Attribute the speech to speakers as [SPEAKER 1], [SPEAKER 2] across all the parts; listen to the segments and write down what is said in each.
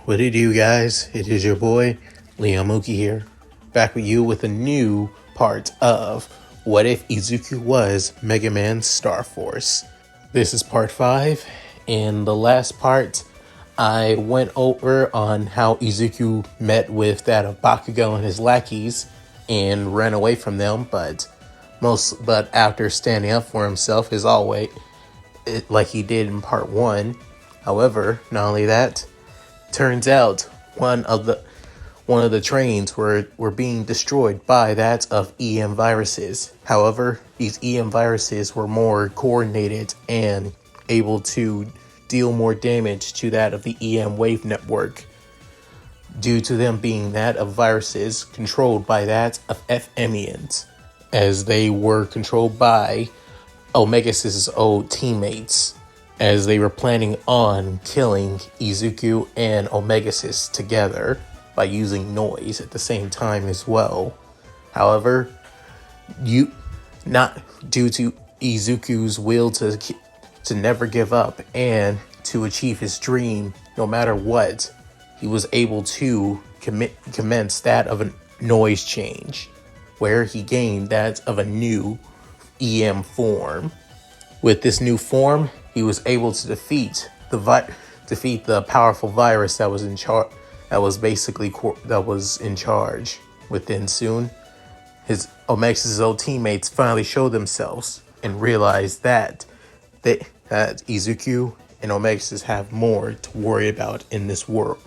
[SPEAKER 1] What it do, guys? It is your boy, LeonMooky here, back with you with a new part of What If Izuku Was MegaMan's Star Force. This is part 5. In the last part, I went over on how Izuku met with that of Bakugo and his lackeys and ran away from them, but after standing up for himself as always, like he did in part 1. However, not only that, turns out one of the trains were being destroyed by that of EM viruses. However, these EM viruses were more coordinated and able to deal more damage to that of the EM wave network, due to them being that of viruses controlled by that of FMians, as they were controlled by Omega-xis' old teammates, as they were planning on killing Izuku and Omega-xis together by using noise at the same time as well. However, not due to Izuku's will to never give up and to achieve his dream no matter what, he was able to commence that of a noise change, where he gained that of a new EM form. With this new form, he was able to defeat the powerful virus that was in charge. That was in charge. Within soon, his Omega-xis' old teammates finally showed themselves and realized that Izuku and Omega-xis have more to worry about in this world,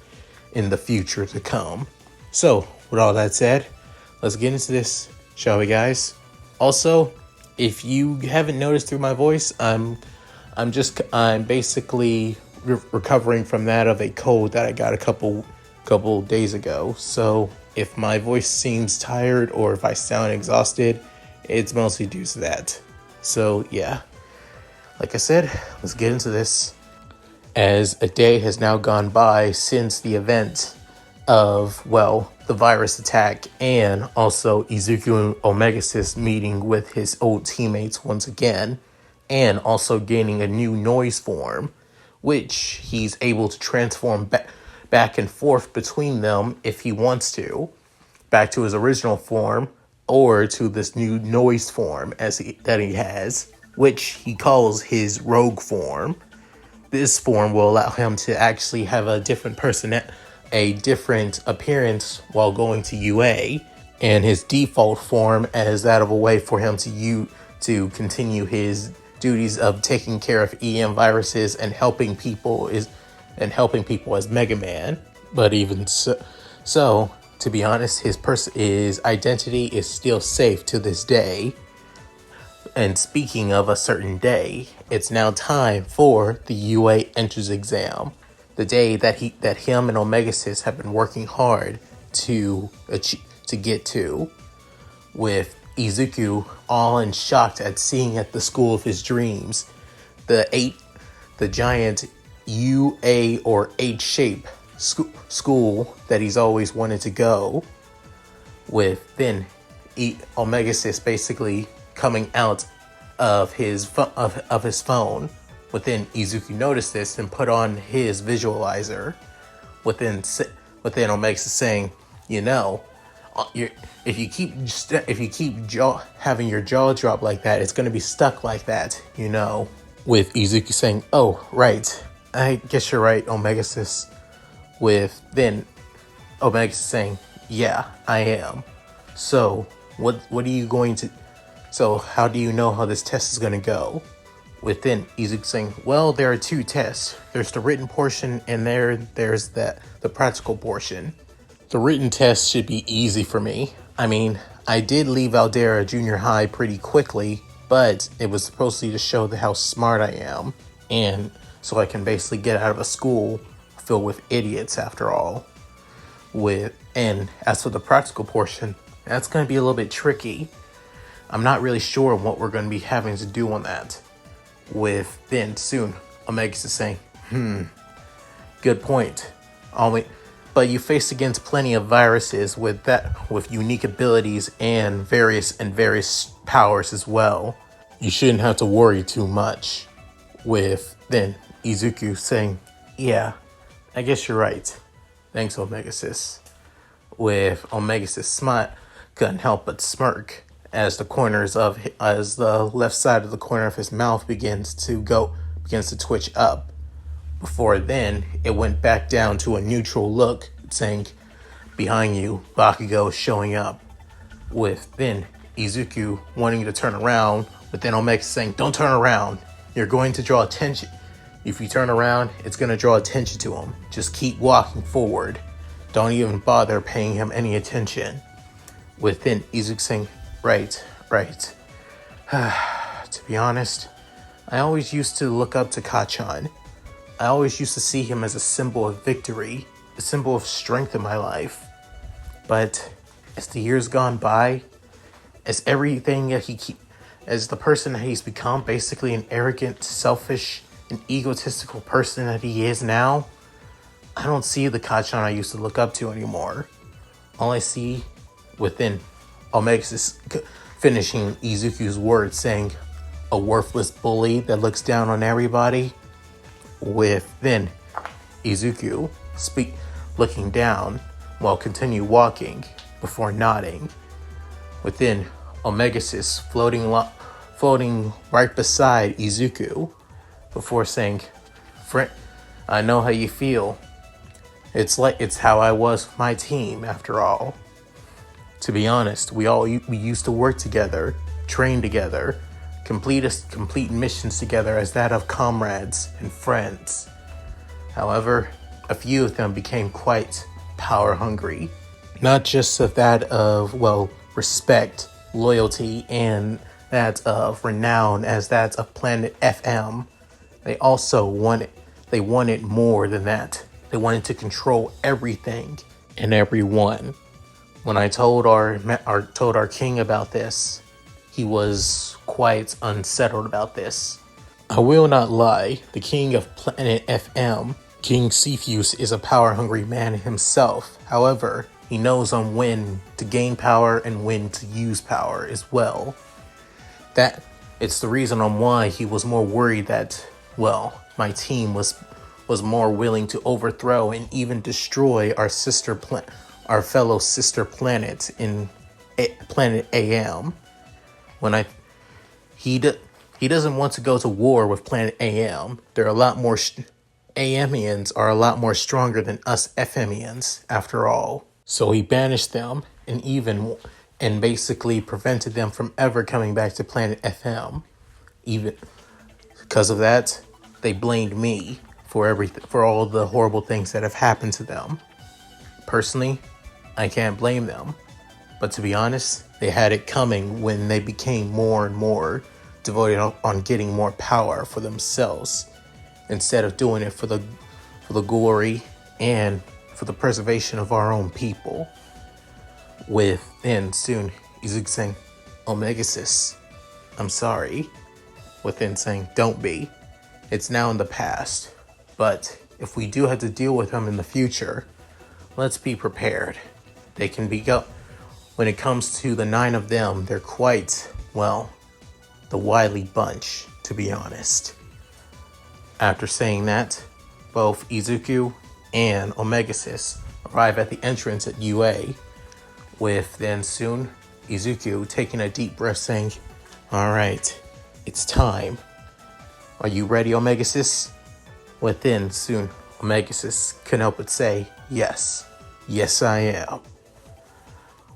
[SPEAKER 1] in the future to come. So, with all that said, let's get into this, shall we, guys? Also, if you haven't noticed through my voice, I'm basically recovering from that of a cold that I got a couple days ago. So if my voice seems tired or if I sound exhausted, it's mostly due to that. So yeah, like I said, let's get into this. As a day has now gone by since the event of, the virus attack, and also Izuku and Omega-xis meeting with his old teammates once again, and also gaining a new noise form, which he's able to transform back and forth between them if he wants to, back to his original form or to this new noise form that he has, which he calls his rogue form. This form will allow him to actually have a different appearance while going to UA, and his default form as that of a way for him to continue his duties of taking care of EM viruses and helping people as MegaMan. But even so, to be honest, his identity is still safe to this day. And speaking of a certain day, it's now time for the UA entrance exam. The day that him and Omega-xis have been working hard to get to, with Izuku all in shock at seeing at the school of his dreams, the giant UA or H shape school that he's always wanted to go, with then Omega-xis basically coming out of his phone. Within, Izuku noticed this and put on his visualizer. Within Omega-xis saying, if you keep having your jaw drop like that, it's going to be stuck like that, With Izuku saying, "Oh, right, I guess you're right, Omega-xis." With then Omega-xis saying, "Yeah, I am. So what are you going to? So how do you know how this test is going to go?" Within Izuku saying, "Well, there are two tests. There's the written portion, and there's the practical portion. The written test should be easy for me. I mean, I did leave Aldera Junior High pretty quickly, but it was supposedly to show how smart I am, and so I can basically get out of a school filled with idiots after all. And as for the practical portion, that's going to be a little bit tricky. I'm not really sure what we're going to be having to do on that." With then soon Omega-xis saying, "Good point. But you face against plenty of viruses with unique abilities and various powers as well. You shouldn't have to worry too much." With then Izuku saying, "Yeah, I guess you're right. Thanks, Omega-xis. With Omega-xis smile, couldn't help but smirk as the left side of the corner of his mouth begins to twitch up. Before then, it went back down to a neutral look, saying, "Behind you, Bakugo is showing up." With then Izuku wanting to turn around, but then Omega saying, "Don't turn around. You're going to draw attention. If you turn around, it's going to draw attention to him. Just keep walking forward. Don't even bother paying him any attention." With then Izuku saying, Right. To be honest, I always used to look up to Kachan. I always used to see him as a symbol of victory, a symbol of strength in my life. But as the years gone by, as the person that he's become, basically an arrogant, selfish, and egotistical person that he is now, I don't see the Kachan I used to look up to anymore. All I see within Omega-xis finishing Izuku's words saying, "A worthless bully that looks down on everybody." With then Izuku looking down while continue walking before nodding. Within Omega-xis floating right beside Izuku before saying, "Friend, I know how you feel. It's how I was with my team after all. To be honest, we used to work together, train together, complete missions together as that of comrades and friends. However, a few of them became quite power hungry. Not just of that of, respect, loyalty, and that of renown as that of Planet FM. They also wanted more than that. They wanted to control everything and everyone. When I told our king about this, he was quite unsettled about this. I will not lie, the king of Planet FM, King Cepheus, is a power-hungry man himself. However, he knows on when to gain power and when to use power as well. That it's the reason on why he was more worried that, my team was more willing to overthrow and even destroy our fellow sister planet in Planet AM. He doesn't want to go to war with Planet AM. They're a lot more AMians are a lot more stronger than us FMians after all. So he banished them and basically prevented them from ever coming back to Planet FM. Even because of that, they blamed me for all the horrible things that have happened to them. Personally, I can't blame them. But to be honest, they had it coming when they became more and more devoted on getting more power for themselves instead of doing it for the glory and for the preservation of our own people. Within soon, Izuku saying, "Omega-xis, I'm sorry." Within saying, "Don't be. It's now in the past. But if we do have to deal with them in the future, let's be prepared. They can when it comes to the 9 of them, they're quite, the wily bunch, to be honest." After saying that, both Izuku and Omega-xis arrive at the entrance at UA, with then soon Izuku taking a deep breath saying, "All right, it's time. Are you ready, Omega-xis?" Within soon, Omega-xis couldn't help but say, "Yes. Yes, I am."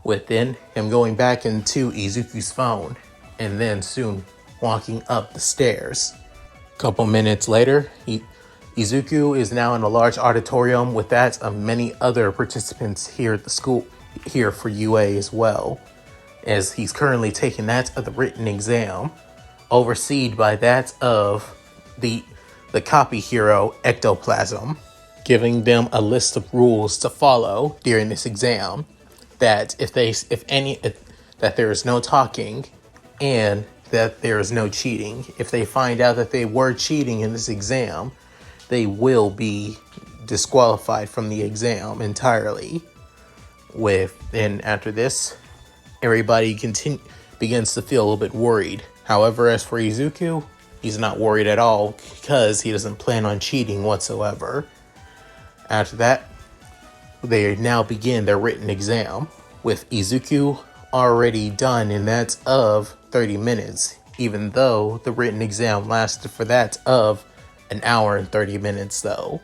[SPEAKER 1] Within him going back into Izuku's phone, and then soon walking up the stairs. Couple minutes later, Izuku is now in a large auditorium with that of many other participants here at the school, here for UA as well, as he's currently taking that of the written exam, overseen by that of the copy hero Ectoplasm, giving them a list of rules to follow during this exam. That that there is no talking and that there is no cheating. If they find out that they were cheating in this exam, they will be disqualified from the exam entirely. And after this, everybody begins to feel a little bit worried. However, as for Izuku, he's not worried at all because he doesn't plan on cheating whatsoever. After that, they now begin their written exam, with Izuku already done in that of 30 minutes, even though the written exam lasted for that of an hour and 30 minutes though.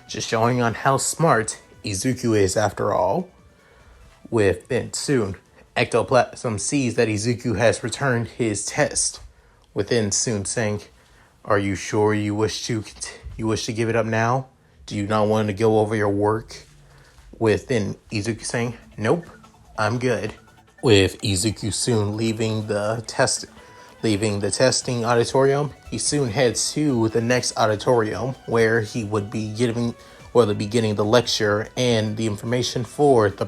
[SPEAKER 1] Just showing on how smart Izuku is after all. With then soon, Ectoplasm sees that Izuku has returned his test, within soon saying, "Are you sure you wish to give it up now? Do you not want to go over your work?" Within Izuku saying, "Nope, I'm good." With Izuku soon leaving the testing auditorium, he soon heads to the next auditorium where he would be getting the lecture and the information for the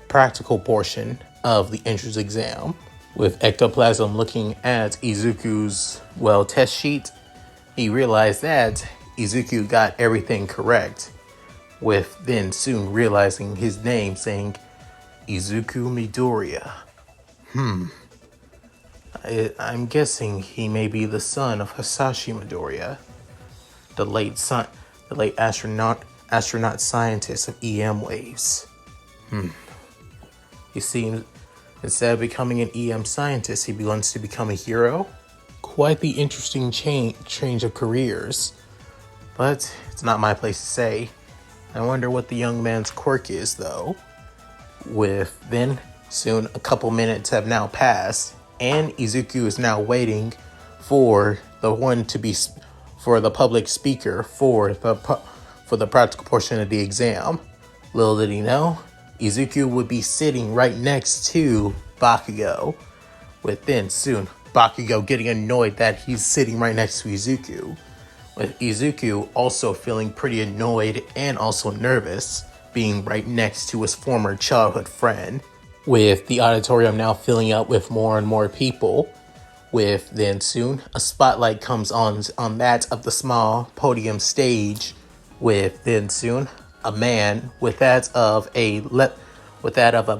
[SPEAKER 1] practical portion of the entrance exam. With Ectoplasm looking at Izuku's test sheet, he realized that Izuku got everything correct, with then soon realizing his name, saying Izuku Midoriya. I'm guessing he may be the son of Hisashi Midoriya, the late astronaut scientist of EM waves. He seems, instead of becoming an EM scientist, he wants to become a hero. Quite the interesting change of careers. But it's not my place to say. I wonder what the young man's quirk is, though. With then, soon a couple minutes have now passed, and Izuku is now waiting for the public speaker for the practical portion of the exam. Little did he know, Izuku would be sitting right next to Bakugo. With then soon Bakugo getting annoyed that he's sitting right next to Izuku. With Izuku also feeling pretty annoyed and also nervous, being right next to his former childhood friend. With the auditorium now filling up with more and more people, with then soon a spotlight comes on that of the small podium stage, with then soon a man with that of a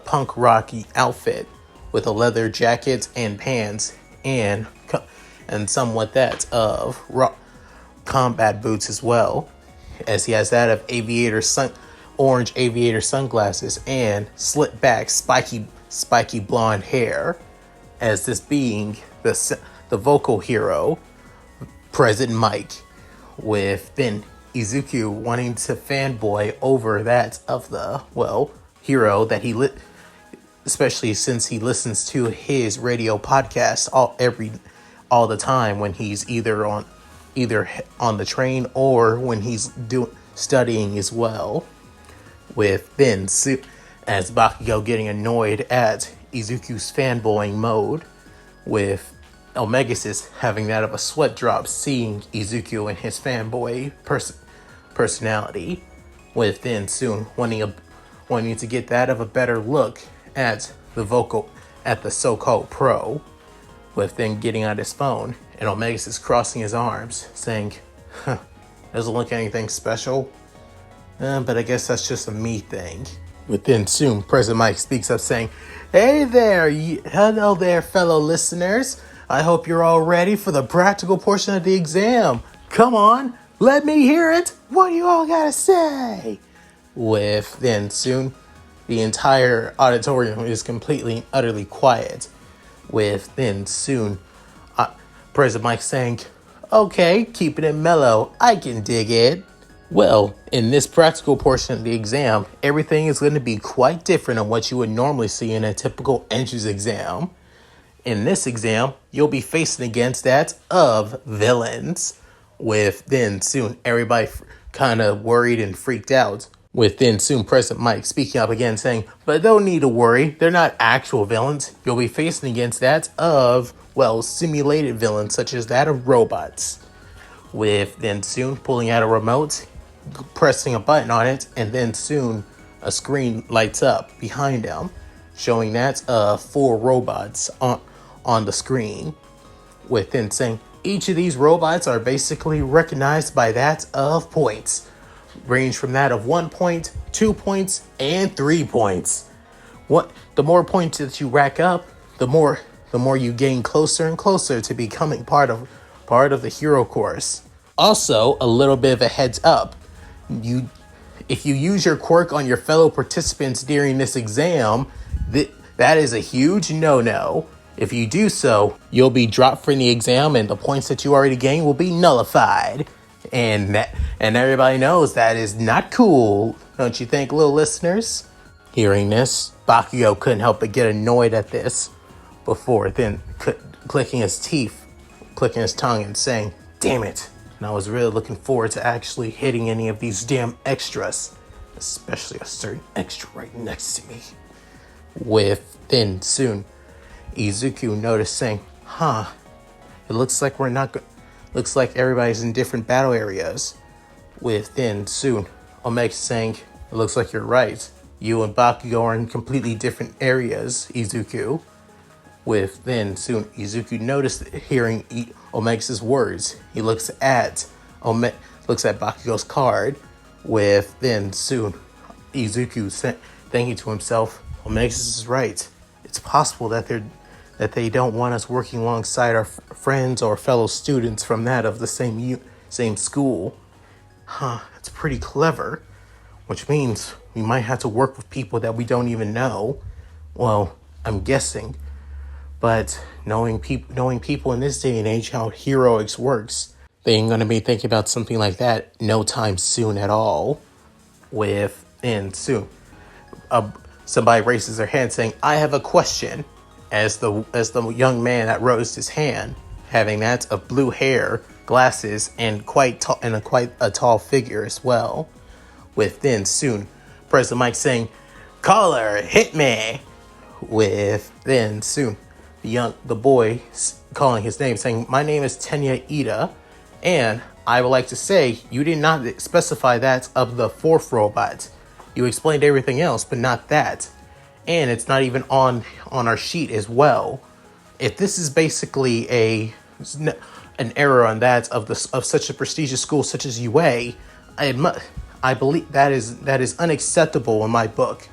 [SPEAKER 1] punk rocky outfit, with a leather jacket and pants and somewhat that of combat boots as well, as he has that of orange aviator sunglasses and slit back spiky blonde hair, as this being the vocal hero President Mike, with then Izuku wanting to fanboy over that of the hero that he especially since he listens to his radio podcast all the time when he's either on the train or when he's studying as well. With then as Bakugo getting annoyed at Izuku's fanboying mode, with Omega-xis having that of a sweat drop seeing Izuku and his fanboy personality, with then soon wanting to get that of a better look at the so-called pro, with then getting on his phone and Omega-xis crossing his arms saying, doesn't look anything special, but I guess that's just a me thing. Within soon, President Mike speaks up saying, "Hey there, hello there, fellow listeners. I hope you're all ready for the practical portion of the exam. Come on, let me hear it. What do you all gotta say?" With then soon, the entire auditorium is completely and utterly quiet. With then soon, President Mike saying, "Okay, keeping it mellow. I can dig it." Well, in this practical portion of the exam, everything is going to be quite different than what you would normally see in a typical entrance exam. In this exam, you'll be facing against that of villains, with then soon everybody kind of worried and freaked out. With then soon President Mike speaking up again saying, "But don't need to worry, they're not actual villains. You'll be facing against that of, simulated villains such as that of robots." With then soon pulling out a remote, pressing a button on it, and then soon a screen lights up behind him, showing that 4 robots on the screen, with then saying each of these robots are basically recognized by that of points, range from that of 1 point, 2 points, and 3 points. The more points that you rack up, the more you gain closer and closer to becoming part of the hero course. Also, a little bit of a heads up. if you use your quirk on your fellow participants during this exam, that is a huge no-no. If you do so, you'll be dropped from the exam and the points that you already gained will be nullified. And everybody knows that is not cool, don't you think, little listeners? Hearing this, Bakugo couldn't help but get annoyed at this before then clicking his teeth, clicking his tongue and saying, "Damn it." And I was really looking forward to actually hitting any of these damn extras, especially a certain extra right next to me. With then soon, Izuku noticed saying, it looks like looks like everybody's in different battle areas. With then soon, Omega saying, "It looks like you're right. You and Bakugo are in completely different areas, Izuku." With then soon, Izuku noticed hearing Omega-xis words. He looks at Bakugo's card. With then soon, Izuku thinking to himself, "Omega-xis is right. It's possible that they don't want us working alongside our friends or fellow students from that of the same school. It's pretty clever, which means we might have to work with people that we don't even know. Well, I'm guessing, but knowing people in this day and age how heroics works, they ain't gonna be thinking about something like that no time soon at all." With and soon, somebody raises their hand saying, "I have a question." As the young man that raised his hand, having that of blue hair, glasses, and quite a tall figure as well. With then soon, President Mike saying, "Caller, hit me." With then soon, the boy calling his name saying, "My name is Tenya Ida, and I would like to say you did not specify that of the fourth robot. You explained everything else, but not that. And it's not even on our sheet as well. If this is basically an error on that of such a prestigious school such as UA, I believe that is unacceptable in my book.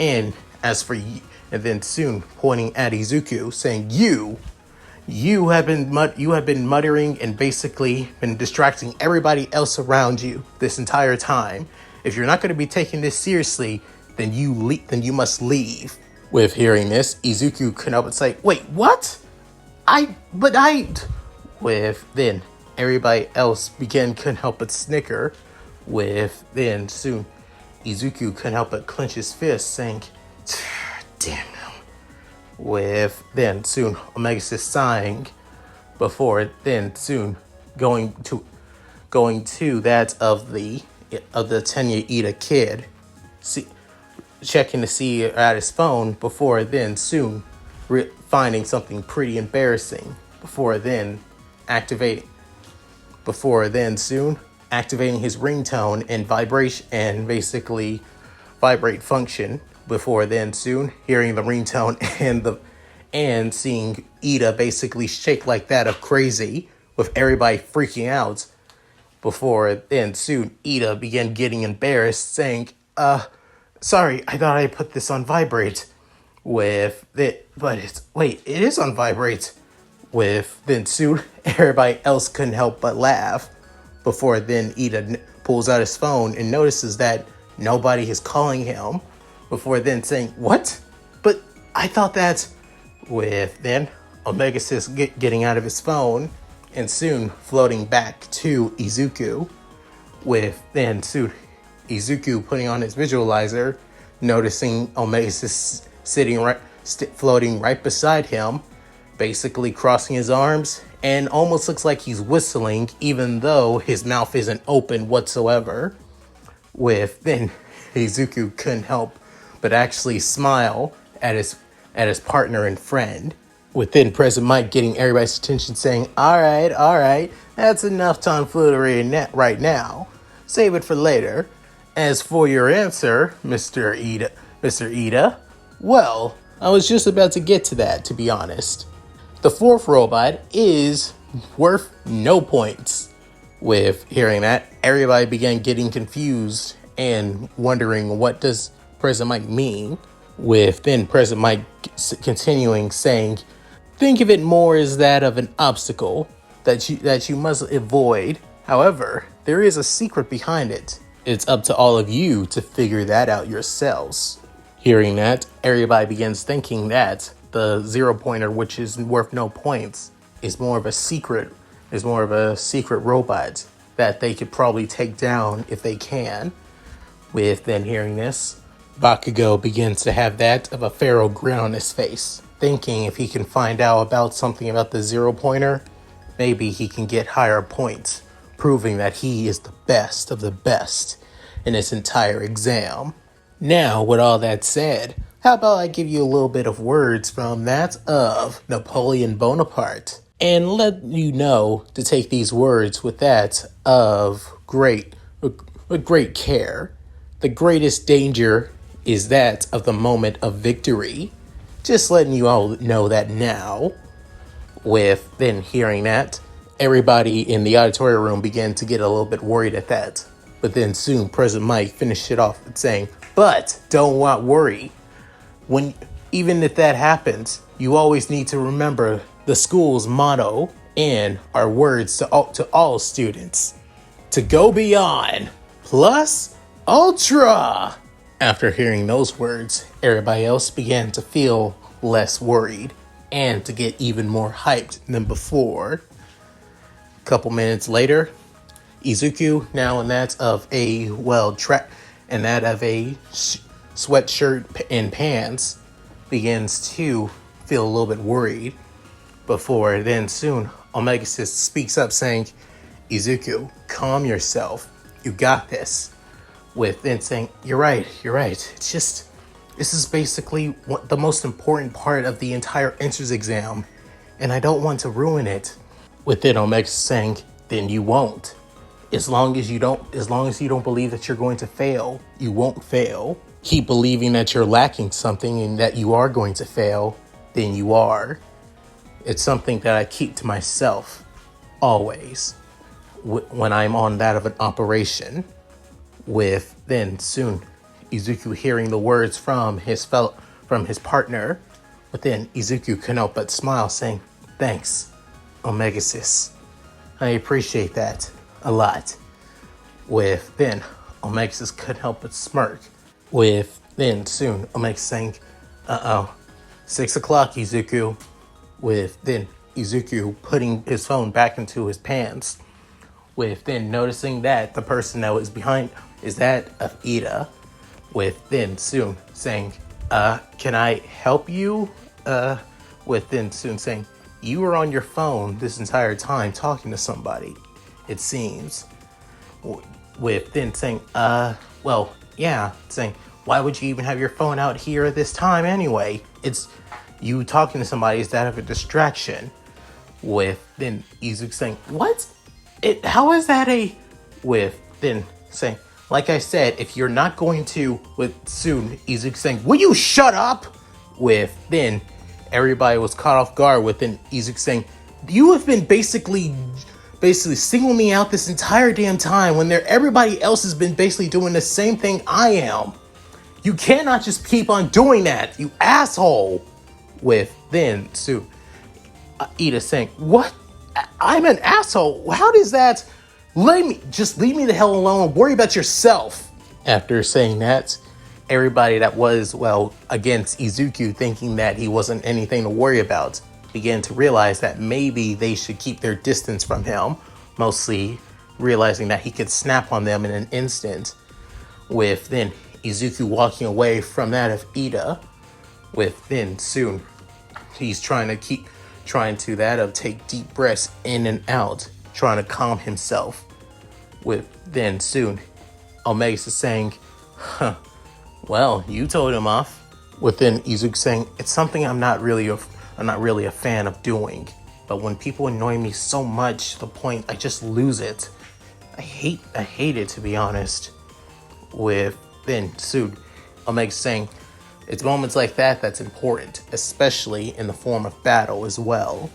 [SPEAKER 1] And as for you," and then soon pointing at Izuku, saying, "You have been muttering and basically been distracting everybody else around you this entire time. If you're not going to be taking this seriously, then you must leave." With hearing this, Izuku couldn't help but say, "Wait, what? With then, everybody else couldn't help but snicker. With then, soon, Izuku couldn't help but clench his fist, saying, "Damn him." With then, soon, Omega-xis sighing, before then, soon, going to that of the Tenya Ida kid, checking to see at his phone, before then soon finding something pretty embarrassing, before then activating his ringtone and vibration and basically vibrate function, before then soon hearing the ringtone and seeing Ida basically shake like that of crazy, with everybody freaking out. Before then soon Ida began getting embarrassed, saying, "Sorry, I thought I put this on vibrate." With it, but it is on vibrate. With then soon, everybody else couldn't help but laugh. Before then, Ida pulls out his phone and notices that nobody is calling him. Before then saying, "What? But I thought that." With then, Omega-xis getting out of his phone and soon floating back to Izuku. With then soon, Izuku putting on his visualizer, noticing Omega-xis floating right beside him, basically crossing his arms, and almost looks like he's whistling, even though his mouth isn't open whatsoever. With then, Izuku couldn't help but actually smile at his partner and friend. With then President Mike getting everybody's attention, saying, all right, that's enough tomfoolery right now. Save it for later. As for your answer, Mr. Ida, well, I was just about to get to that, to be honest. The fourth robot is worth no points. With hearing that, everybody began getting confused and wondering what does President Mike mean. With then President Mike continuing saying, think of it more as that of an obstacle that you must avoid. However, there is a secret behind it. It's up to all of you to figure that out yourselves. Hearing that, everybody begins thinking that the 0-pointer, which is worth no points, is more of a secret robot that they could probably take down if they can. With then hearing this, Bakugo begins to have that of a feral grin on his face, thinking if he can find out about something about the 0-pointer, maybe he can get higher points, proving that he is the best of the best in this entire exam. Now, with all that said, how about I give you a little bit of words from that of Napoleon Bonaparte, and let you know to take these words with that of great care. The greatest danger is that of the moment of victory. Just letting you all know that now. With then hearing that, everybody in the auditorium room began to get a little bit worried at that. But then soon President Mike finished it off with saying, but don't worry. Even if that happens, you always need to remember the school's motto and our words to all students. To go beyond, plus ultra. After hearing those words, everybody else began to feel less worried and to get even more hyped than before. A couple minutes later, Izuku, now in that of a sweatshirt and pants, begins to feel a little bit worried. Before then soon, Omega-xis speaks up saying, Izuku, calm yourself. You got this. With then saying, you're right. It's just, this is basically the most important part of the entire entrance exam, and I don't want to ruin it. With it, Omega saying, then you won't. As long as you don't believe that you're going to fail, you won't fail. Keep believing that you're lacking something and that you are going to fail, then you are. It's something that I keep to myself, always, when I'm on that of an operation. With then soon Izuku hearing the words from his partner, but then Izuku couldn't help but smile, saying, thanks, Omega-xis. I appreciate that a lot. With then Omega-xis couldn't help but smirk. With then soon Omega saying, 6 o'clock, Izuku. With then Izuku putting his phone back into his pants. With then noticing that the person that was behind is that of Ida. With then soon saying, can I help you? With then soon saying, you were on your phone this entire time talking to somebody, it seems. With then saying, well, yeah, saying, why would you even have your phone out here at this time anyway? It's you talking to somebody is that of a distraction. With then Izuku saying, what? How is that a... With then saying, like I said, if you're not going to... With soon Izuku saying, will you shut up? With then everybody was caught off guard with then Izuku saying, you have been basically singling me out this entire damn time when everybody else has been basically doing the same thing I am. You cannot just keep on doing that, you asshole. With then soon Ida saying, what? I'm an asshole? How does that... Just leave me the hell alone and worry about yourself. After saying that, everybody that was, against Izuku, thinking that he wasn't anything to worry about, began to realize that maybe they should keep their distance from him, mostly realizing that he could snap on them in an instant. With then Izuku walking away from that of Ida. With then soon he's trying to take deep breaths in and out, trying to calm himself. With then soon Omega-xis saying, well, you told him off. With then Izuku saying, it's something I'm not really a fan of doing, but when people annoy me so much to the point I just lose it. I hate it, to be honest. With then soon Omega saying, it's moments like that that's important, especially in the form of battle as well.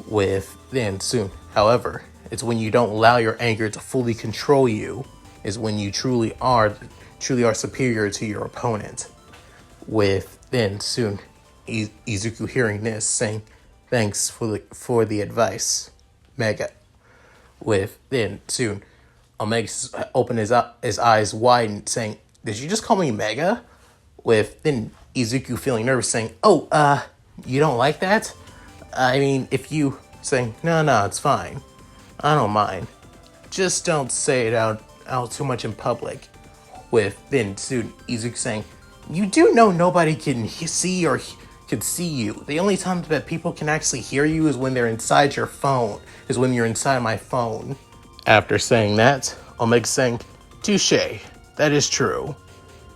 [SPEAKER 1] With then soon, however, it's when you don't allow your anger to fully control you is when you truly are superior to your opponent. With then soon Izuku hearing this saying, thanks for the advice, Mega. With then soon Omega opened his eyes wide and saying, "Did you just call me Mega?" With then Izuku feeling nervous saying, "Oh, you don't like that? I mean, if you..." saying, No, it's fine. I don't mind. Just don't say it out too much in public." With then soon Izuku saying, "You do know nobody can see or can see you. The only time that people can actually hear you is when they're inside your phone, is when you're inside my phone." After saying that, Omega saying, "Touche, that is true.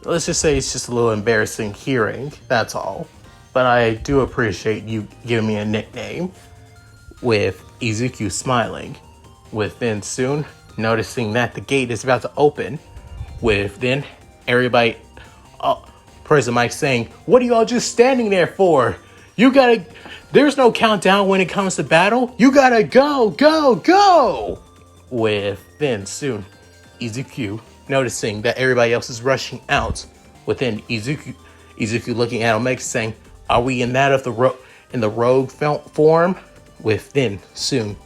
[SPEAKER 1] Let's just say it's just a little embarrassing hearing, that's all. But I do appreciate you giving me a nickname." With Izuku smiling. With then soon noticing that the gate is about to open. With then everybody, President Mike saying, "What are you all just standing there for? You gotta, there's no countdown when it comes to battle. You gotta go, go, go." With then soon Izuku noticing that everybody else is rushing out. Within Izuku looking at Omega saying, "Are we in that of the rogue form?" Within soon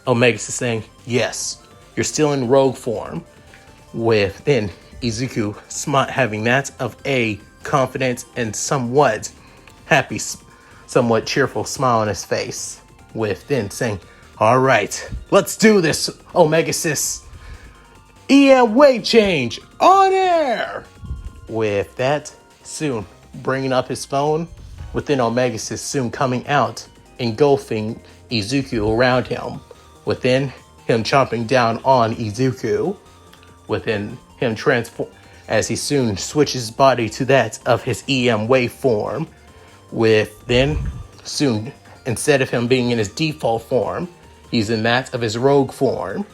[SPEAKER 1] Omega is saying, "Yes, you're still in rogue form." Within Izuku having that of a confident and somewhat happy, somewhat cheerful smile on his face. Within saying, "All right, let's do this, Omega-xis. EM wave change on air." With that, soon bringing up his phone. Within Omega-xis soon coming out, engulfing Izuku around him. Within him chomping down on Izuku. Within him transform as he soon switches body to that of his EM wave form. Within soon, instead of him being in his default form, he's in that of his rogue form,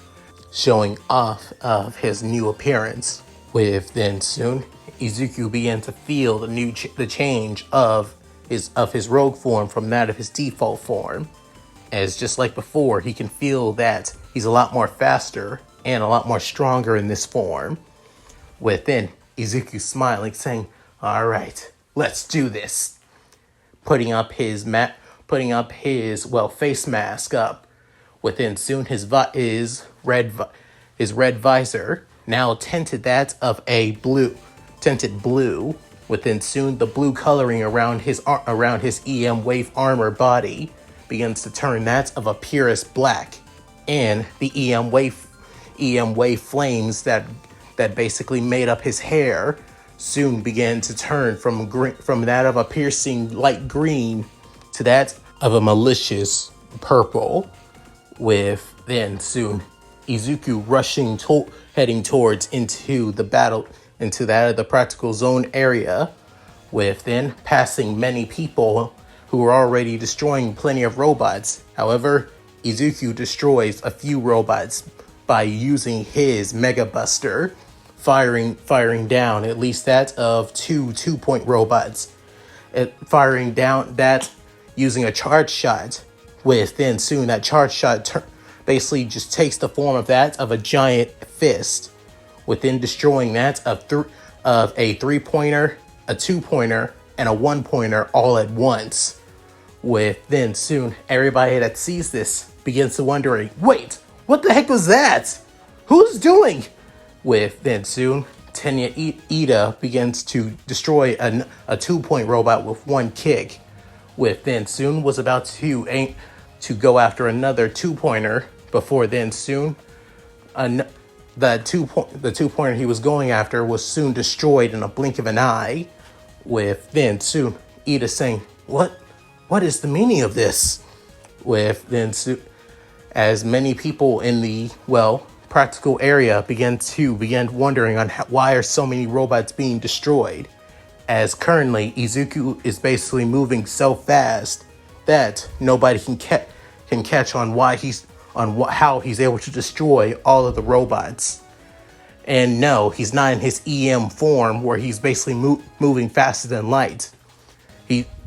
[SPEAKER 1] showing off of his new appearance. Within soon, Izuku began to feel the change of his rogue form from that of his default form. As just like before, he can feel that he's a lot more faster and a lot more stronger in this form. Within Izuku smiling, saying, "All right, let's do this." Putting up his face mask up. Within soon his red visor now tinted that of a tinted blue. Within soon the blue coloring around his EM wave armor body begins to turn that of a purest black, and the EM wave flames that basically made up his hair soon began to turn from that of a piercing light green to that of a malicious purple. With then soon Izuku heading towards into the battle, into that of the practical zone area. With then passing many people who were already destroying plenty of robots. However, Izuku destroys a few robots by using his Mega Buster, firing down at least that of two-point robots, firing down that using a charge shot. With then soon that charge shot basically just takes the form of that of a giant fist. Within destroying that of a 3-pointer, a 2-pointer, and a 1-pointer all at once. With then soon everybody that sees this begins to wondering, "Wait, what the heck was that? Who's doing?" With then soon Tenya Ida begins to destroy a 2-point robot with one kick. With then soon was about to go after another 2-pointer before then soon the 2-pointer he was going after was soon destroyed in a blink of an eye. With then soon Ida saying, What is the meaning of this?" With then soon, as many people in the practical area began wondering on why are so many robots being destroyed, as currently Izuku is basically moving so fast that nobody can catch on how he's able to destroy all of the robots. And no, he's not in his EM form where he's basically moving faster than light.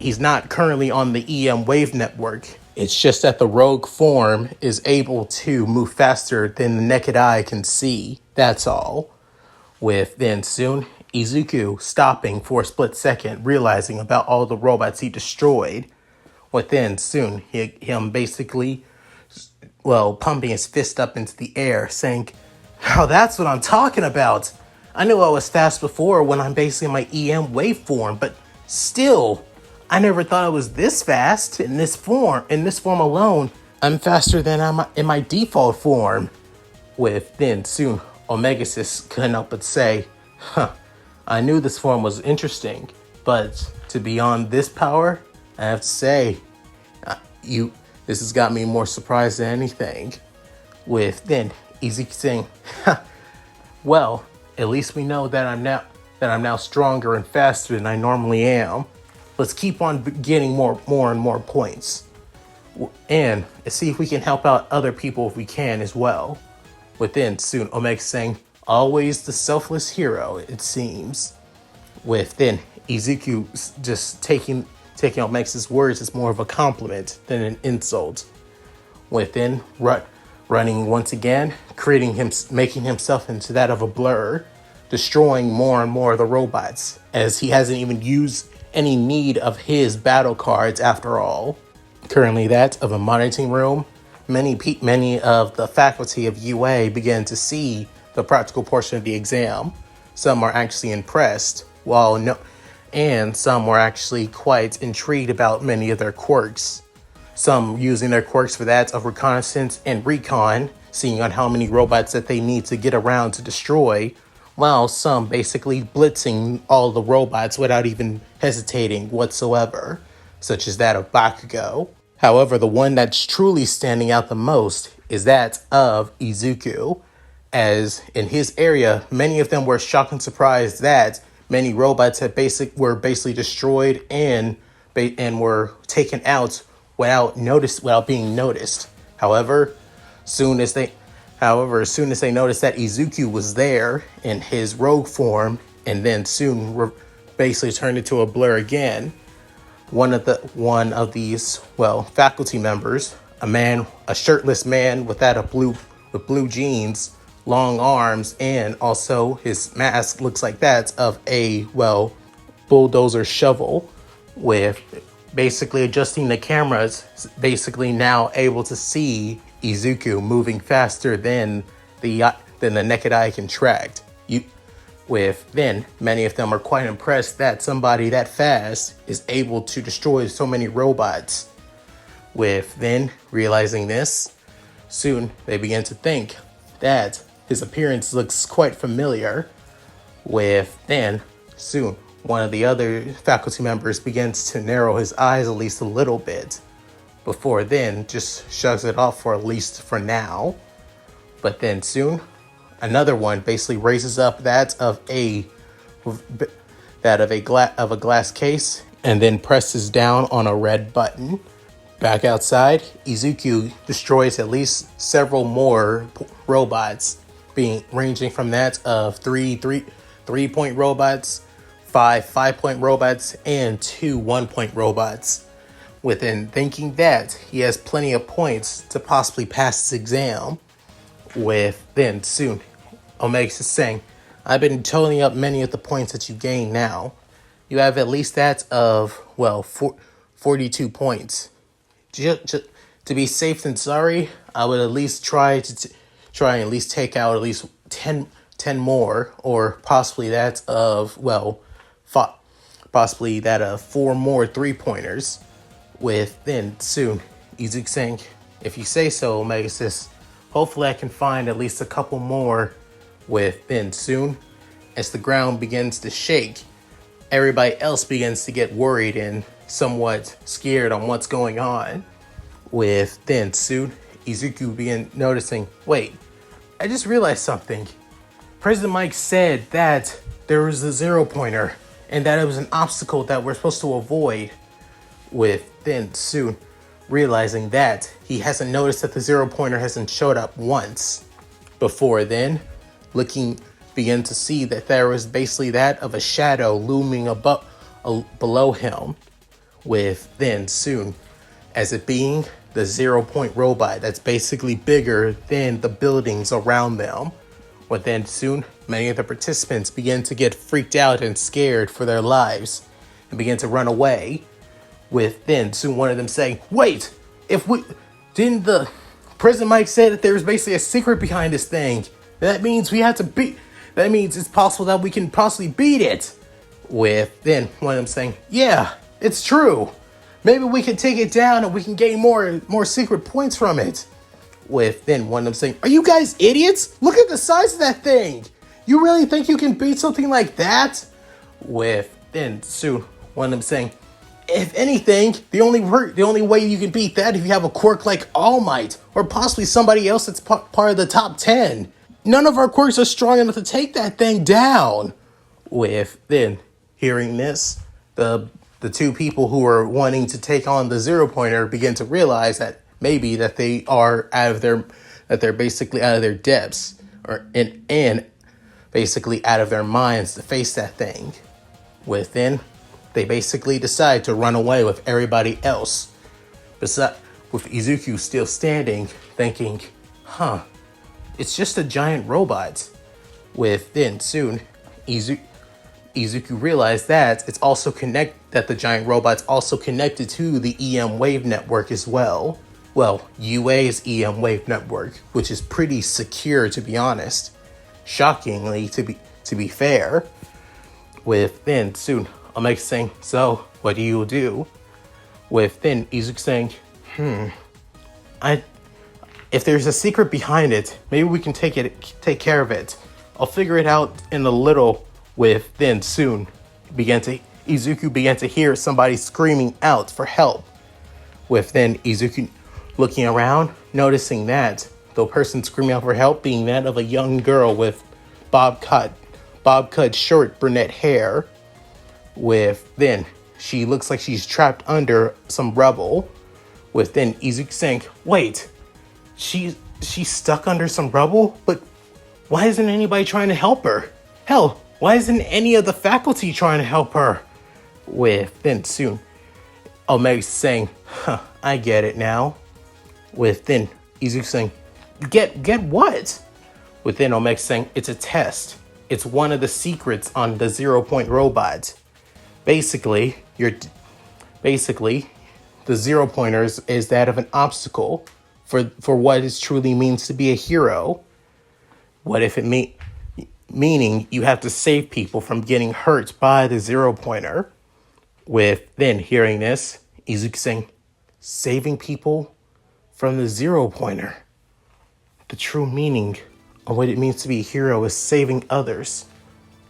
[SPEAKER 1] He's not currently on the EM wave network. It's just that the rogue form is able to move faster than the naked eye can see. That's all. With then soon Izuku stopping for a split second, realizing about all the robots he destroyed. With then soon him basically pumping his fist up into the air, saying, Oh, that's what I'm talking about. I knew I was fast before when I'm basically in my EM waveform, but still, I never thought I was this fast in this form. In this form alone, I'm faster than I'm in my default form. With then soon, Omega-xis couldn't help but say, huh, I knew this form was interesting, but to be on this power, I have to say, this has got me more surprised than anything. With then Izuku saying, well, at least we know that I'm now stronger and faster than I normally am. Let's keep on getting more and more points, and see if we can help out other people if we can as well. Within soon, Omega saying, always the selfless hero, it seems. Within Izuku just taking Omega's words as more of a compliment than an insult. Within running once again, making himself into that of a blur, destroying more and more of the robots, as he hasn't even used any need of his battle cards after all. Currently that of a monitoring room, many of the faculty of UA began to see the practical portion of the exam. Some are actually impressed, and some were actually quite intrigued about many of their quirks. Some using their quirks for that of reconnaissance and recon, seeing on how many robots that they need to get around to destroy, while some basically blitzing all the robots without even hesitating whatsoever, such as that of Bakugo. However, the one that's truly standing out the most is that of Izuku, as in his area, many of them were shocked and surprised that many robots were basically destroyed and were taken out without being noticed. However, as soon as they noticed that Izuku was there in his rogue form, and then soon basically turned into a blur again, one of these faculty members, a shirtless man with blue jeans, long arms, and also his mask looks like that of a bulldozer shovel, with basically adjusting the cameras, basically now able to see Izuku moving faster than the naked eye can track. Then many of them are quite impressed that somebody that fast is able to destroy so many robots. With then realizing this, soon they begin to think that his appearance looks quite familiar. With then soon one of the other faculty members begins to narrow his eyes at least a little bit, before then just shrugs it off for at least for now. But then soon another one basically raises up that of a glass case and then presses down on a red button. Back outside, Izuku destroys at least several more robots, ranging from that of 3-point robots, 5-point robots, and 2 1-point robots. Within thinking that he has plenty of points to possibly pass this exam. With then soon, Omega is saying, I've been totaling up many of the points that you gain now. You have at least that of 42 points. To be safe than sorry, I would at least try and at least take out at least 10 more, or possibly that of possibly that of 4 more 3-pointers. With then soon Izuku saying, if you say so, Omega-xis, hopefully I can find at least a couple more. With then soon, as the ground begins to shake, everybody else begins to get worried and somewhat scared on what's going on. With then soon, Izuku began noticing, wait, I just realized something. President Mike said that there was a 0-pointer and that it was an obstacle that we're supposed to avoid. With then soon realizing that he hasn't noticed that the 0-pointer hasn't showed up once. Before then, begin to see that there was basically that of a shadow looming below him. With then soon, as it being the 0-point robot that's basically bigger than the buildings around them. But then soon, many of the participants begin to get freaked out and scared for their lives and begin to run away. With then soon one of them saying, wait, didn't the President Mike say that there was basically a secret behind this thing? That means we have to beat. That means it's possible that we can possibly beat it. With then one of them saying, "Yeah, it's true. Maybe we can take it down and we can gain more secret points from it." With then one of them saying, "Are you guys idiots? Look at the size of that thing. You really think you can beat something like that?" With then soon one of them saying, "If anything, the only way you can beat that if you have a quirk like All Might or possibly somebody else that's part of the top 10. None of our quirks are strong enough to take that thing down." With then hearing this, the two people who are wanting to take on the Zero Pointer begin to realize that maybe that they are that they're basically out of their depths and basically out of their minds to face that thing. Within, they basically decide to run away with everybody else. With Izuku still standing, thinking, it's just a giant robot. Within soon, Izuku realized that that the giant robot's also connected to the EM wave network as well. Well, UA's EM wave network, which is pretty secure to be honest. Shockingly, to be fair. With then soon Omega saying, "So, what do you do?" With then Izuku saying, if there's a secret behind it, maybe we can take care of it. I'll figure it out in a little." With then soon Izuku began to hear somebody screaming out for help. With then Izuku looking around, noticing that the person screaming out for help being that of a young girl with bob cut short brunette hair. With then she looks like she's trapped under some rubble. With then Izuku saying, "Wait, she's stuck under some rubble? But why isn't anybody trying to help her? Hell, why isn't any of the faculty trying to help her?" With then soon Omega saying, "I get it now." With then Izuku saying, Get what?" With then Omega saying, "It's a test. It's one of the secrets on the 0-point robot. Basically, the 0-pointers is that of an obstacle for what it truly means to be a hero. What if it meaning you have to save people from getting hurt by the 0-pointer. With then hearing this, Izuku saying, "Saving people from the 0-pointer. The true meaning of what it means to be a hero is saving others,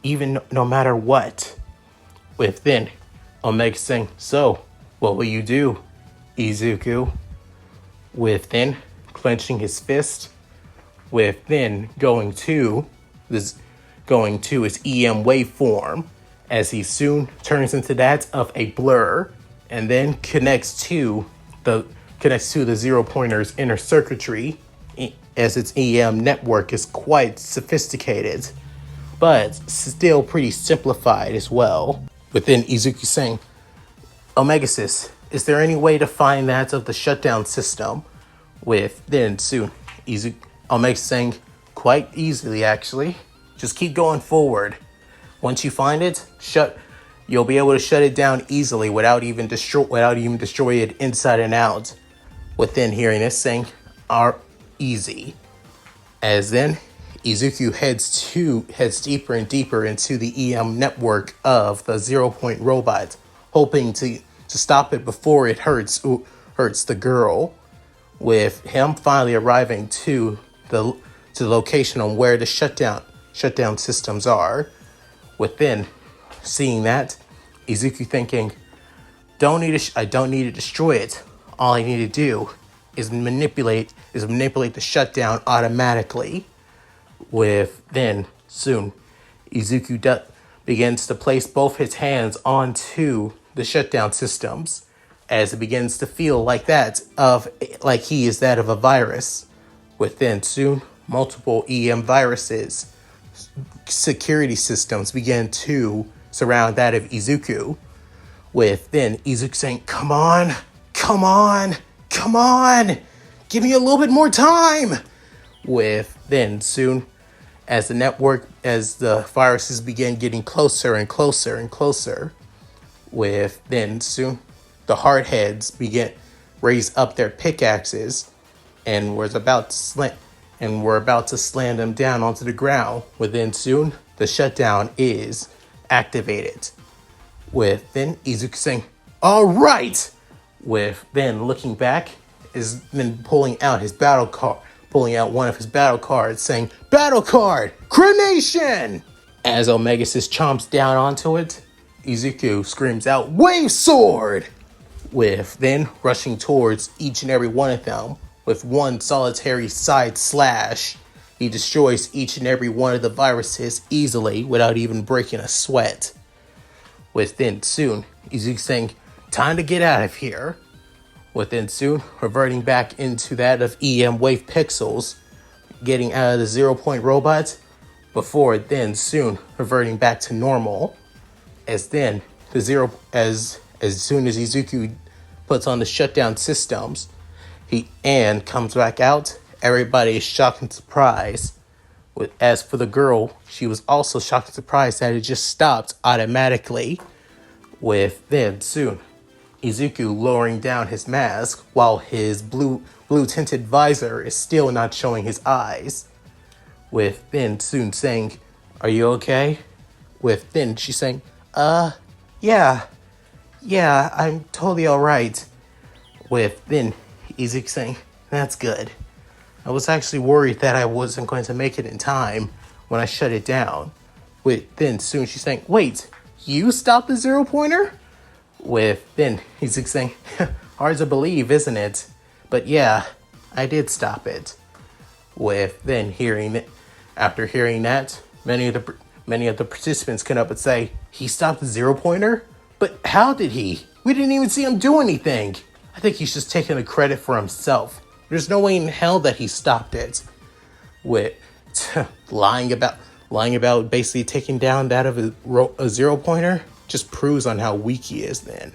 [SPEAKER 1] even no matter what." With then Omega saying, "So, what will you do, Izuku?" With then clenching his fist. With then going to his EM waveform, as he soon turns into that of a blur, and then connects to the 0-pointer's inner circuitry, as its EM network is quite sophisticated, but still pretty simplified as well. Within Izuku saying, "Omega-xis, is there any way to find that of the shutdown system?" With then soon Omega saying, "Quite easily actually. Just keep going forward. Once you find it, you'll be able to shut it down easily without even destroy it inside and out." Within hearing this saying, "Are easy." As then Izuku heads deeper and deeper into the EM network of the 0-point robot, hoping to stop it before it hurts the girl. With him finally arriving to the location on where the shutdown systems are. Within seeing that, Izuku thinking, I don't need to destroy it. All I need to do is manipulate the shutdown automatically." With then soon Izuku begins to place both his hands onto the shutdown systems, as it begins to feel like he is that of a virus. Within soon multiple EM viruses security systems begin to surround that of Izuku. With then Izuku saying, come on, give me a little bit more time." With then soon, as the viruses begin getting closer and closer and closer. With then soon, the hardheads raise up their pickaxes and was about to and were about to slam them down onto the ground. Within soon, the shutdown is activated. With then Izuku saying, "All right!" With then looking back, is then pulling out one of his battle cards, saying, "Battle card, cremation!" As Omega-xis chomps down onto it, Izuku screams out, "Wave sword!" With then rushing towards each and every one of them with one solitary side slash. He destroys each and every one of the viruses easily without even breaking a sweat. Within soon, Izuku saying, "Time to get out of here." Within soon, reverting back into that of EM Wave Pixels, getting out of the 0-point robot, before then soon reverting back to normal. As then as soon as Izuku puts on the shutdown systems, and comes back out, everybody is shocked and surprised. As for the girl, she was also shocked and surprised that it just stopped automatically. With then soon Izuku lowering down his mask while his blue tinted visor is still not showing his eyes. With then soon saying, "Are you okay?" With then she's saying, yeah, I'm totally alright." With then Izuku saying, "That's good. I was actually worried that I wasn't going to make it in time when I shut it down." With then soon she's saying, "Wait, you stopped the 0-pointer?" With then Izuku saying, "Hard to believe, isn't it? But yeah, I did stop it." With then after hearing that, many of the participants come up and say, "He stopped the 0-pointer? But how did he? We didn't even see him do anything." I think he's just taking the credit for himself. There's no way in hell that he stopped it. With lying about basically taking down that of a 0-pointer just proves on how weak he is then.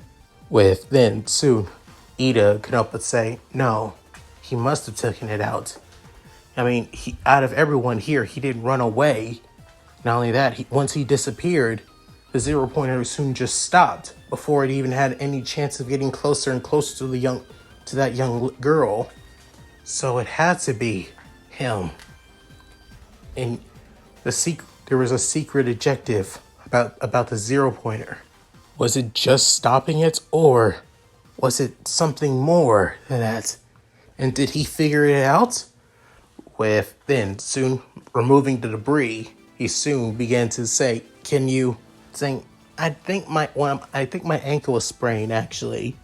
[SPEAKER 1] With then soon Ida could up and say, "No, he must have taken it out. I mean, out of everyone here, he didn't run away. Not only that, once he disappeared, the 0-pointer soon just stopped before it even had any chance of getting closer and closer to that young girl. So it had to be him. And there was a secret objective about the 0-pointer. Was it just stopping it, or was it something more than that? And did he figure it out?" With then soon removing the debris, he soon began to say, saying, I think my ankle is sprained actually."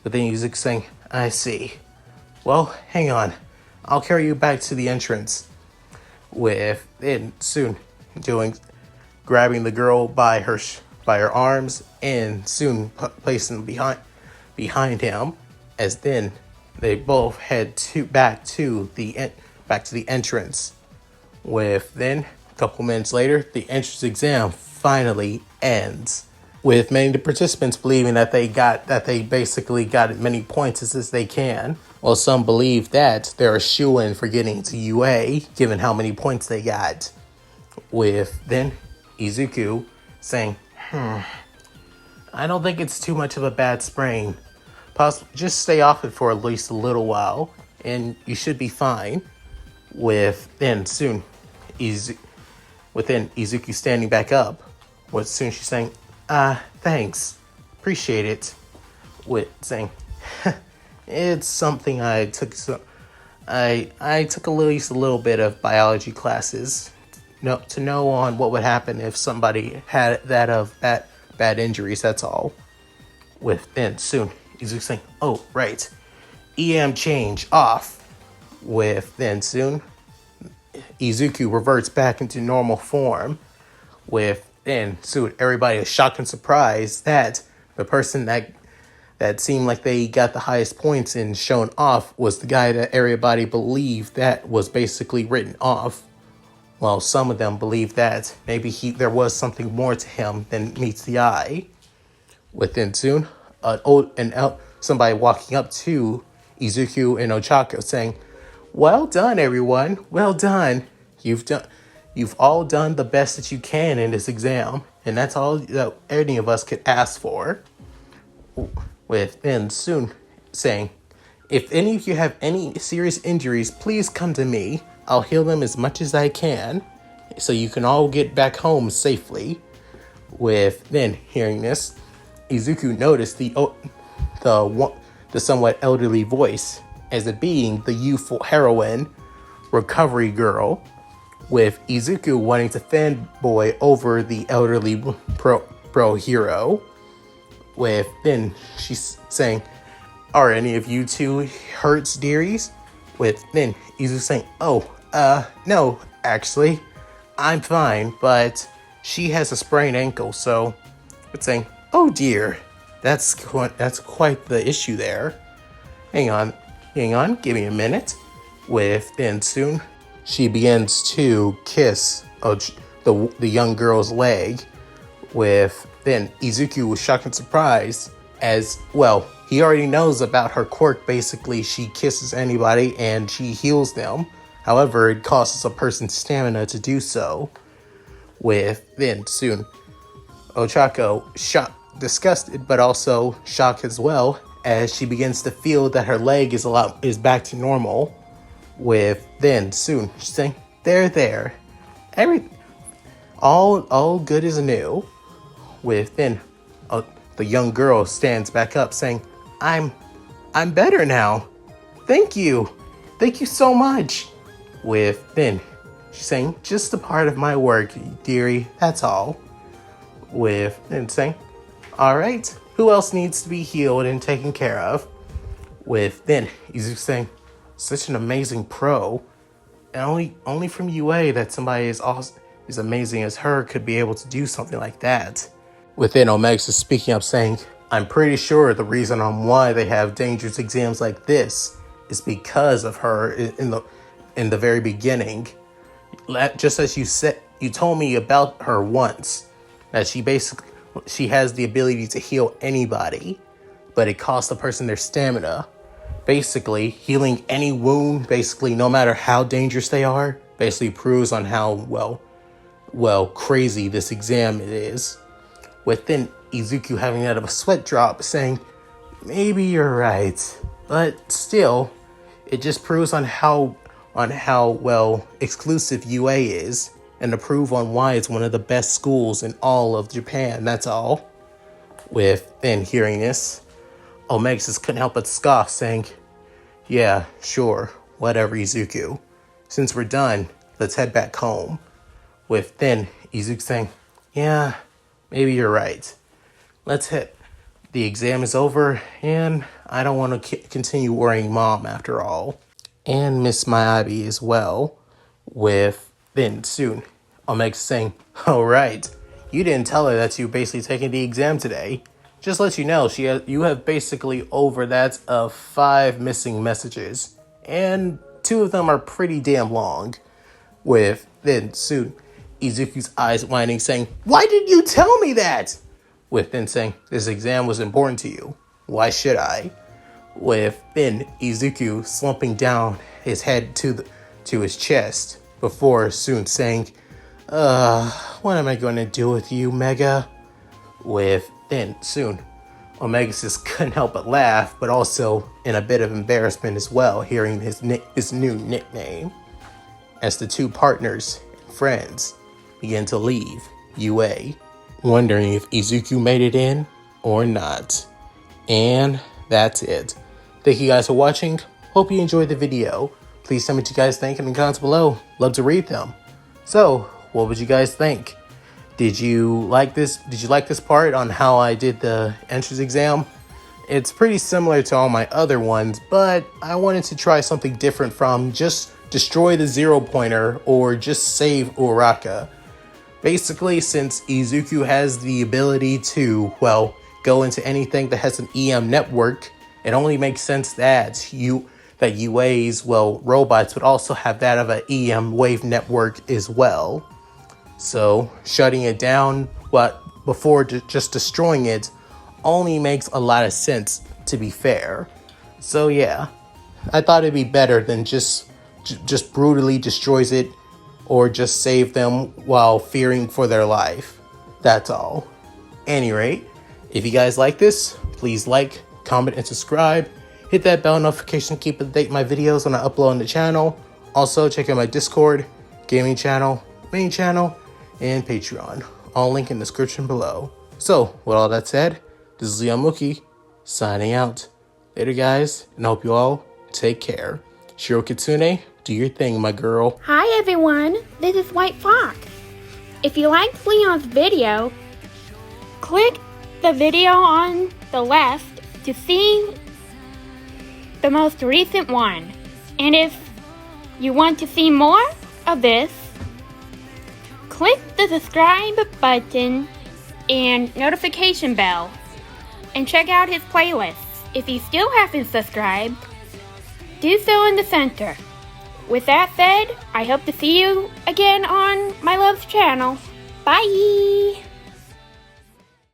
[SPEAKER 1] But then he's saying, "I see. Well, hang on. I'll carry you back to the entrance." With then soon grabbing the girl by her arms and soon placing them behind him. As then they both head back to the entrance. With then a couple minutes later, the entrance exam finally ends. With many of the participants believing that they basically got as many points as they can, while some believe that they're a shoo-in for getting to UA, given how many points they got. With then Izuku saying, "I don't think it's too much of a bad sprain. Just stay off it for at least a little while, and you should be fine." With then soon Izuku standing back up. With soon she's saying, "Thanks. Appreciate it." With saying, "It's something I took at least a little bit of biology classes to know on what would happen if somebody had bad injuries, that's all." With then soon Izuku saying, "Oh, right. EM change off." With then soon Izuku reverts back into normal form. With then soon everybody is shocked and surprised that the person that seemed like they got the highest points and shown off was the guy that everybody believed that was basically written off. Well, some of them believed that maybe there was something more to him than meets the eye. Within soon, somebody walking up to Izuku and Ochako saying, "Well done, everyone. Well done. You've all done the best that you can in this exam, and that's all that any of us could ask for." With then soon saying, "If any of you have any serious injuries, please come to me. I'll heal them as much as I can so you can all get back home safely. With then hearing this, Izuku noticed the somewhat elderly voice as it being the youthful heroine, recovery girl, with Izuku wanting to fanboy over the elderly pro hero. With then she's saying, "Are any of you two hurts, dearies?" With then Izuku saying, "Oh, no, actually, I'm fine, but she has a sprained ankle." So it's saying, "Oh dear, that's quite the issue there. Hang on, give me a minute." With then soon she begins to kiss the young girl's leg. With then Izuku was shocked and surprised, as well he already knows about her quirk. Basically, she kisses anybody and she heals them. However, it costs a person's stamina to do so. With then soon Ochako shocked, disgusted, but also shocked as well, as she begins to feel that her leg is back to normal. With then soon she's saying, there, all good is new." With then the young girl stands back up saying, I'm better now. Thank you so much." With then she's saying, "Just a part of my work, dearie, that's all." With then saying, "All right, who else needs to be healed and taken care of?" With then Izuku saying, "Such an amazing pro, and only from UA that somebody as amazing as her could be able to do something like that." Within Omega-xis speaking up saying, "I'm pretty sure the reason on why they have dangerous exams like this is because of her in the very beginning. Just as you told me about her once, that she has the ability to heal anybody, but it costs the person their stamina. Basically, healing any wound, basically no matter how dangerous they are, basically proves on how well crazy this exam is." Within Izuku having that of a sweat drop, saying, "Maybe you're right, but still, it just proves on how well exclusive UA is, and to prove on why it's one of the best schools in all of Japan, that's all." With then hearing this, Omega-xis couldn't help but scoff, saying, "Yeah, sure, whatever, Izuku. Since we're done, let's head back home." With then Izuku saying, "Yeah, maybe you're right. Let's head. The exam is over, and I don't want to continue worrying Mom after all. And Miss Miyabi as well." With then soon Omega saying, "All right, you didn't tell her that you basically taking the exam today. Just let you know, you have basically over that of 5 missing messages, and 2 of them are pretty damn long." With then soon Izuku's eyes widening, saying, "Why didn't you tell me that?" With then saying, "This exam was important to you. Why should I?" With then Izuku slumping down his head to his chest, before soon saying, "What am I going to do with you, Mega?" With then soon Omega-xis couldn't help but laugh, but also in a bit of embarrassment as well, hearing his new nickname, as the 2 partners and friends begin to leave UA, wondering if Izuku made it in or not. And that's it. Thank you guys for watching. Hope you enjoyed the video. Please tell me what you guys think in the comments below. Love to read them. So, what would you guys think? Did you like this? Did you like this part on how I did the entrance exam? It's pretty similar to all my other ones, but I wanted to try something different from just destroy the 0-pointer or just save Uraraka. Basically, since Izuku has the ability to, go into anything that has an EM network, it only makes sense that UA's, robots would also have that of an EM wave network as well. So, shutting it down, before just destroying it, only makes a lot of sense, to be fair. So yeah, I thought it'd be better than just brutally destroys it, or just save them while fearing for their life. That's all. Any rate, if you guys like this, please like, comment, and subscribe. Hit that bell notification to keep up to date with my videos when I upload on the channel. Also, check out my Discord, gaming channel, main channel, and Patreon. All link in the description below. So, with all that said, this is LeonMooky, signing out. Later, guys, and I hope you all take care. Shiro Kitsune, do your thing, my girl.
[SPEAKER 2] Hi everyone, this is White Fox. If you liked Leon's video, click the video on the left to see the most recent one. And if you want to see more of this, click the subscribe button and notification bell and check out his playlists. If you still haven't subscribed, do so in the center. With that said, I hope to see you again on my love's channel. Bye!